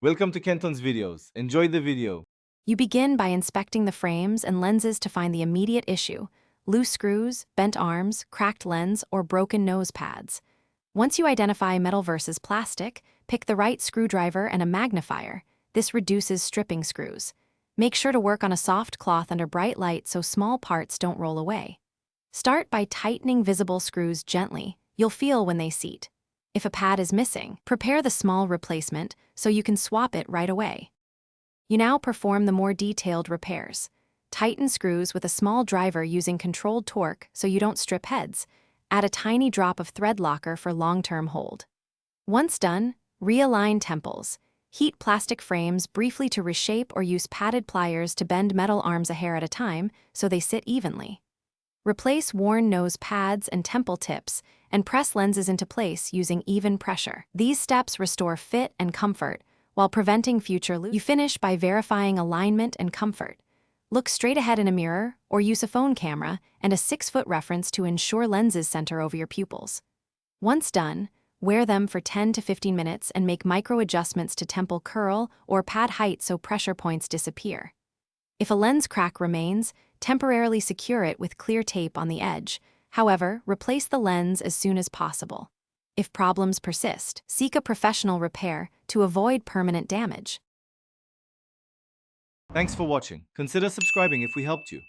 Welcome to Kenton's videos. Enjoy the video. You begin by inspecting the frames and lenses to find the immediate issue: loose screws, bent arms, cracked lens, or broken nose pads. Once you identify metal versus plastic, pick the right screwdriver and a magnifier. This reduces stripping screws. Make sure to work on a soft cloth under bright light so small parts don't roll away. Start by tightening visible screws gently. You'll feel when they seat. If a pad is missing, prepare the small replacement so you can swap it right away. You now perform the more detailed repairs. Tighten screws with a small driver using controlled torque so you don't strip heads. Add a tiny drop of thread locker for long-term hold. Once done, realign temples. Heat plastic frames briefly to reshape or use padded pliers to bend metal arms a hair at a time so they sit evenly. Replace worn nose pads and temple tips and press lenses into place using even pressure. These steps restore fit and comfort while preventing future loops. You finish by verifying alignment and comfort. Look straight ahead in a mirror or use a phone camera and a 6-foot reference to ensure lenses center over your pupils. Once done, wear them for 10 to 15 minutes and make micro adjustments to temple curl or pad height so pressure points disappear. If a lens crack remains, temporarily secure it with clear tape on the edge. However, replace the lens as soon as possible. If problems persist, seek a professional repair to avoid permanent damage. Thanks for watching. Consider subscribing if we helped you.